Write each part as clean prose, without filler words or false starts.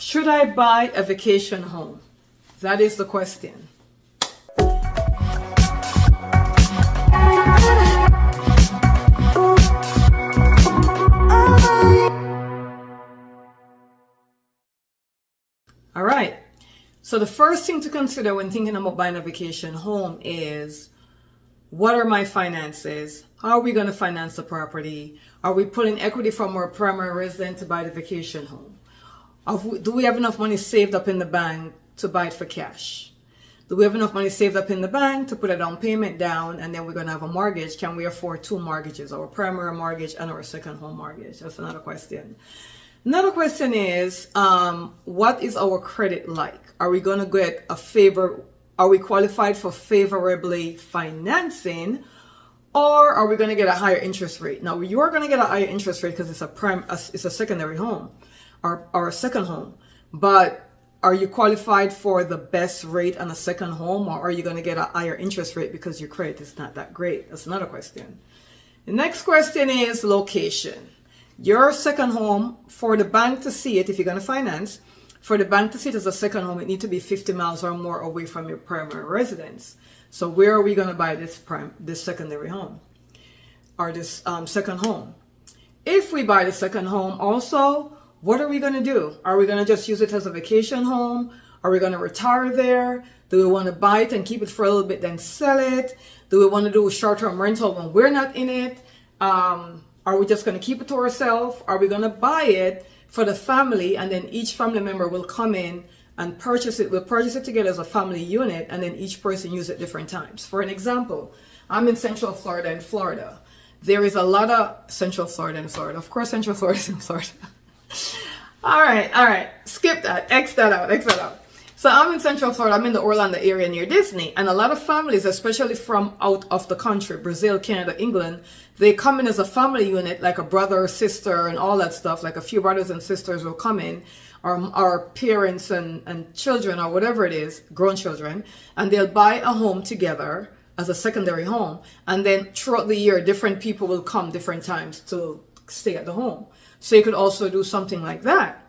Should I buy a vacation home? That is the question. All right. So the first thing to consider when thinking about buying a vacation home is, what are my finances? How are we going to finance the property? Are we pulling equity from our primary residence to buy the vacation home? Do we have enough money saved up in the bank to buy it for cash? Do we have enough money saved up in the bank to put a down payment down, and then we're going to have a mortgage? Can we afford two mortgages, our primary mortgage and our second home mortgage? That's another question. Another question is, what is our credit like? Are we going to get are we qualified for favorably financing, or are we going to get a higher interest rate? Now, you are going to get a higher interest rate because it's a secondary home or a second home. But are you qualified for the best rate on a second home, or are you going to get a higher interest rate because your credit is not that great? That's another question. The next question is location. Your second home, for the bank to see it, if you're going to finance, for the bank to see it as a second home, it needs to be 50 miles or more away from your primary residence. So where are we going to buy this secondary home or this second home? If we buy the second home also, what are we going to do? Are we going to just use it as a vacation home? Are we going to retire there? Do we want to buy it and keep it for a little bit, then sell it? Do we want to do a short-term rental when we're not in it? Are we just going to keep it to ourselves? Are we going to buy it for the family, and then each family member will come in and purchase it? We'll purchase it together as a family unit, and then each person use it different times. For an example, I'm in Central Florida in Florida. There is a lot of Central Florida in Florida. Of course, Central Florida is in Florida. All right. Skip that. X that out. So I'm in Central Florida. I'm in the Orlando area near Disney. And a lot of families, especially from out of the country, Brazil, Canada, England, they come in as a family unit, like a brother or sister and all that stuff. Like a few brothers and sisters will come in, or parents and children or whatever it is, grown children, and they'll buy a home together as a secondary home. And then throughout the year, different people will come different times to stay at the home. So you could also do something like that.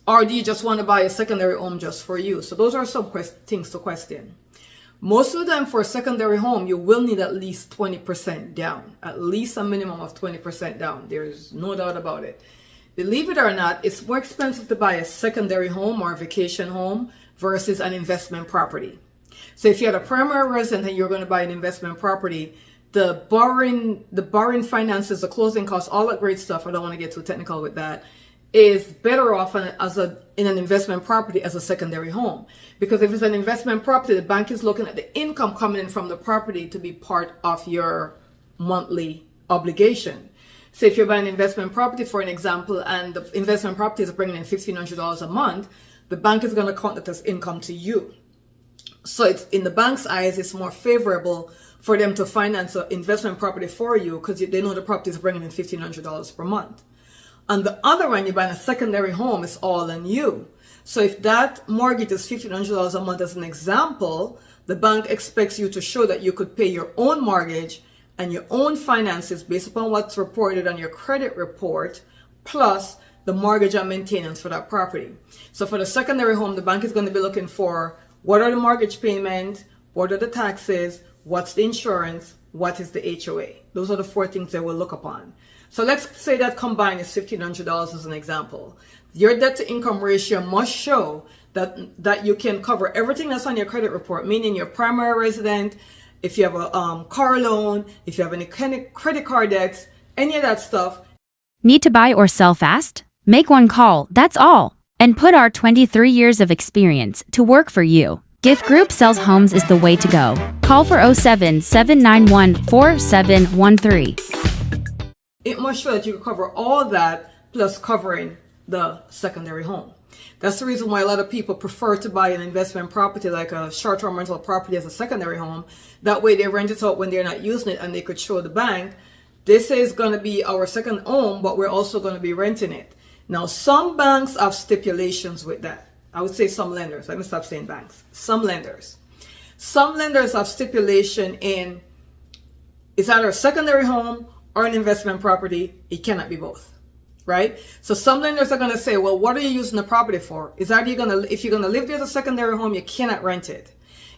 Or do you just want to buy a secondary home just for you? So those are some things to question. Most of the time for a secondary home, you will need at least 20% down. At least a minimum of 20% down. There's no doubt about it. Believe it or not, it's more expensive to buy a secondary home or a vacation home versus an investment property. So if you had a primary residence and you're going to buy an investment property, the borrowing finances, the closing costs, all that great stuff, I don't want to get too technical with that, is better off in an investment property as a secondary home. Because if it's an investment property, the bank is looking at the income coming in from the property to be part of your monthly obligation. So if you're buying an investment property, for an example, and the investment property is bringing in $1,500 a month, the bank is going to count that as income to you. So it's, in the bank's eyes, it's more favorable for them to finance an investment property for you because they know the property is bringing in $1,500 per month. On the other one, you're buying a secondary home, it's all on you. So if that mortgage is $1,500 a month as an example, the bank expects you to show that you could pay your own mortgage and your own finances based upon what's reported on your credit report, plus the mortgage and maintenance for that property. So for the secondary home, the bank is going to be looking for, what are the mortgage payments, what are the taxes, what's the insurance, what is the HOA. Those are the four things they will look upon. So let's say that combined is $1,500 as an example. Your debt to income ratio must show that you can cover everything that's on your credit report, meaning your primary resident, if you have a car loan, if you have any credit card debts, any of that stuff. Need to buy or sell fast? Make one call, that's all. And put our 23 years of experience to work for you. Gift Group Sells Homes is the way to go. Call for 07-791-4713. It must show that you can cover all that plus covering the secondary home. That's the reason why a lot of people prefer to buy an investment property, like a short-term rental property, as a secondary home. That way they rent it out when they're not using it, and they could show the bank, this is going to be our second home, but we're also going to be renting it. Now, some banks have stipulations with that. I would say some lenders. Let me stop saying banks. Some lenders. Some lenders have stipulation in, it's either a secondary home or an investment property. It cannot be both. right? So some lenders are going to say, well, what are you using the property for? Is that if you're going to live there as a secondary home, you cannot rent it.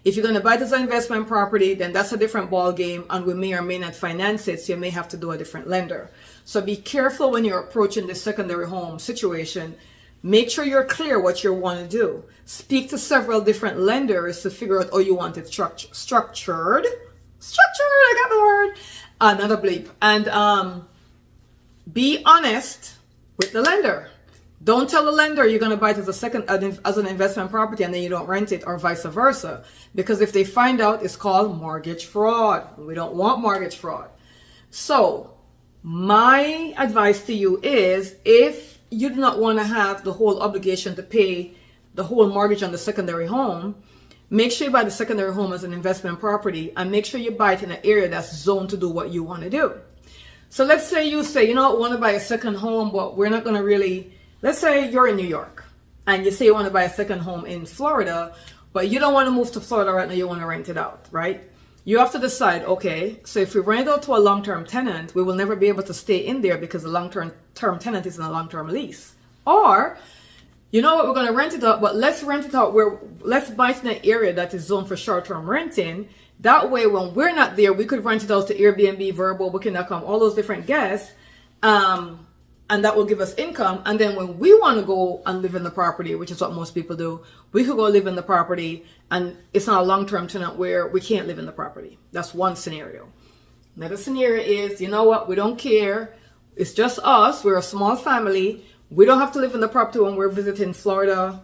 If you're going to buy it as an investment property, then that's a different ball game, and we may or may not finance it, so you may have to do a different lender. So be careful when you're approaching this secondary home situation. Make sure you're clear what you want to do. Speak to several different lenders to figure out how you want it structured. I got the word. Another bleep. And be honest with the lender. Don't tell the lender you're going to buy it as an investment property and then you don't rent it, or vice versa. Because if they find out, it's called mortgage fraud. We don't want mortgage fraud. So my advice to you is, if you do not want to have the whole obligation to pay the whole mortgage on the secondary home, make sure you buy the secondary home as an investment property, and make sure you buy it in an area that's zoned to do what you want to do. So let's say you say, you know, I want to buy a second home, but we're not going to really, let's say you're in New York and you say you want to buy a second home in Florida, but you don't want to move to Florida right now, you want to rent it out, right? You have to decide, okay, so if we rent it out to a long-term tenant, we will never be able to stay in there because the long-term tenant is in a long-term lease. Or, you know what, we're going to rent it out, but let's rent it out let's buy it in an area that is zoned for short-term renting. That way, when we're not there, we could rent it out to Airbnb, Vrbo, Booking.com, all those different guests, and that will give us income. And then when we want to go and live in the property, which is what most people do, we could go live in the property, and it's not a long-term tenant where we can't live in the property. That's one scenario. Another scenario is, you know what, we don't care. It's just us. We're a small family. We don't have to live in the property when we're visiting Florida,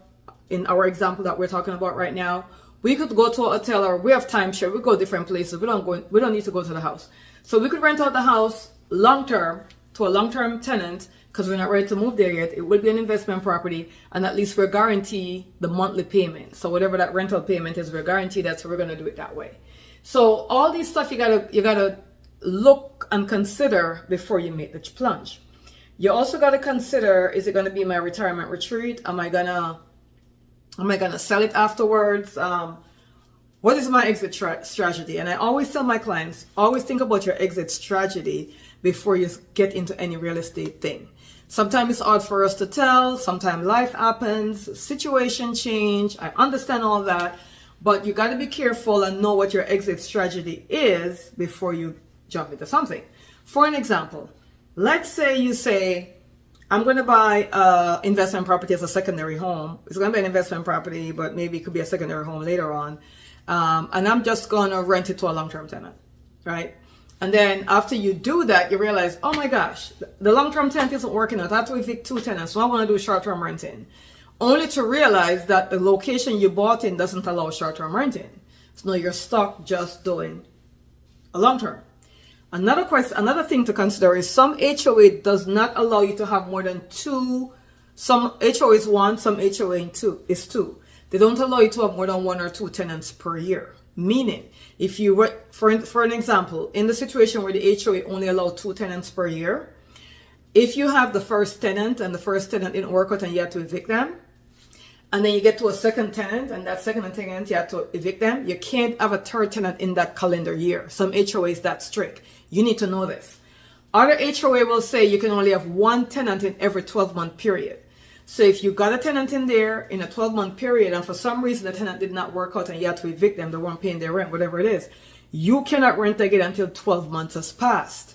in our example that we're talking about right now. We could go to a hotel, or we have timeshare. We go different places. We don't need to go to the house. So we could rent out the house long-term to a long-term tenant because we're not ready to move there yet. It will be an investment property, and at least we're guaranteed the monthly payment. So whatever that rental payment is, we're guaranteed that, so we're going to do it that way. So all these stuff you gotta look and consider before you make the plunge. You also got to consider, is it going to be my retirement retreat? Am I gonna sell it afterwards? What is my exit strategy? And I always tell my clients, always think about your exit strategy before you get into any real estate thing. Sometimes it's hard for us to tell. Sometimes life happens, situation change. I understand all that, but you got to be careful and know what your exit strategy is before you jump into something. For an example, let's say you say, I'm going to buy an investment property as a secondary home. It's going to be an investment property, but maybe it could be a secondary home later on. And I'm just going to rent it to a long-term tenant, right? And then after you do that, you realize, oh my gosh, the long-term tenant isn't working out. I have to evict 2 tenants, so I want to do short-term renting. Only to realize that the location you bought in doesn't allow short-term renting. So now you're stuck just doing a long-term. Another thing to consider is some HOA does not allow you to have more than 2. Some HOA is 1, some HOA is 2. They don't allow you to have more than 1 or 2 tenants per year. Meaning, if you were, for an example, in the situation where the HOA only allowed 2 tenants per year, if you have the first tenant and the first tenant didn't work out and you had to evict them, and then you get to a second tenant and that second tenant you have to evict them, you can't have a third tenant in that calendar year. Some HOA is that strict. You need to know this. Other HOA will say you can only have 1 tenant in every 12-month period. So if you got a tenant in there in a 12-month period and for some reason the tenant did not work out and you had to evict them, they weren't paying their rent, whatever it is, you cannot rent again until 12 months has passed.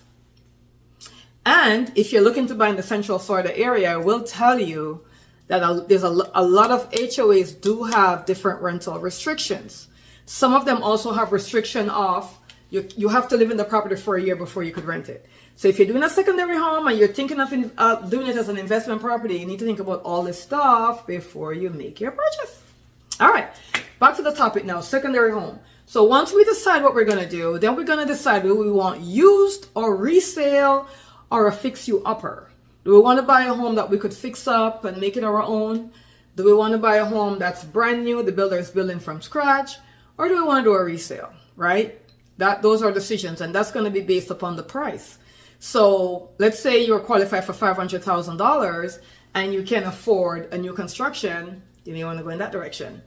And if you're looking to buy in the Central Florida area, I will tell you that there's a lot of HOAs do have different rental restrictions. Some of them also have restriction of you have to live in the property for a year before you could rent it. So if you're doing a secondary home and you're thinking of doing it as an investment property, you need to think about all this stuff before you make your purchase. All right, back to the topic now, secondary home. So once we decide what we're going to do, then we're going to decide whether we want used or resale or a fix-you-upper. Do we want to buy a home that we could fix up and make it our own? Do we want to buy a home that's brand new, the builder is building from scratch? Or do we want to do a resale, right? Those are decisions, and that's going to be based upon the price. So let's say you're qualified for $500,000 and you can afford a new construction. You may want to go in that direction.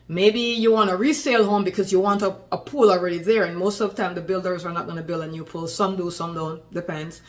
Maybe you want a resale home because you want a pool already there, and most of the time the builders are not going to build a new pool. Some do, some don't, depends.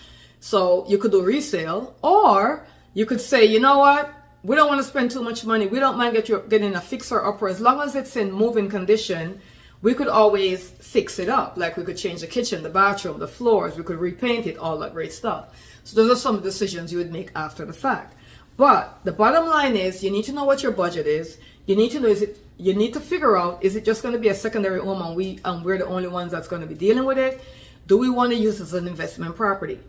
So you could do resale, or you could say, you know what? We don't want to spend too much money. We don't mind getting a fixer upper. As long as it's in moving condition, we could always fix it up. Like we could change the kitchen, the bathroom, the floors. We could repaint it, all that great stuff. So those are some decisions you would make after the fact. But the bottom line is you need to know what your budget is. You need to know, you need to figure out, is it just going to be a secondary home and we're the only ones that's going to be dealing with it? Do we want to use it as an investment property?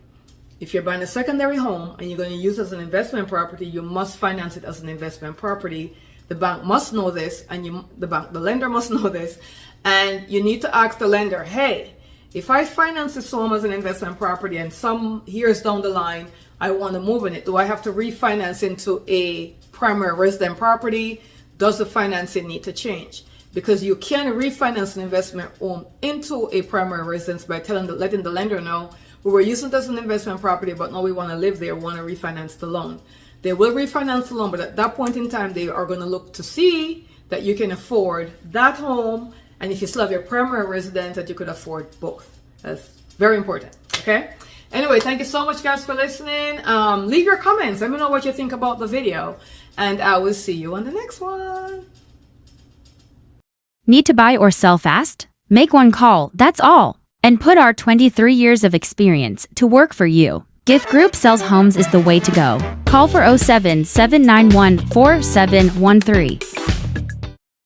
If you're buying a secondary home and you're going to use it as an investment property, you must finance it as an investment property. The bank must know this, and the lender must know this. And you need to ask the lender, hey, if I finance this home as an investment property and some years down the line, I want to move in it, do I have to refinance into a primary resident property? Does the financing need to change? Because you can refinance an investment home into a primary residence by letting the lender know, we were using it as an investment property, but now we want to live there, we want to refinance the loan. They will refinance the loan, but at that point in time, they are going to look to see that you can afford that home, and if you still have your primary residence, that you could afford both. That's very important, okay? Anyway, thank you so much, guys, for listening. Leave your comments. Let me know what you think about the video, and I will see you on the next one. Need to buy or sell fast? Make one call, that's all. And put our 23 years of experience to work for you. Gift Group Sells Homes is the way to go. Call for 07 791 4713.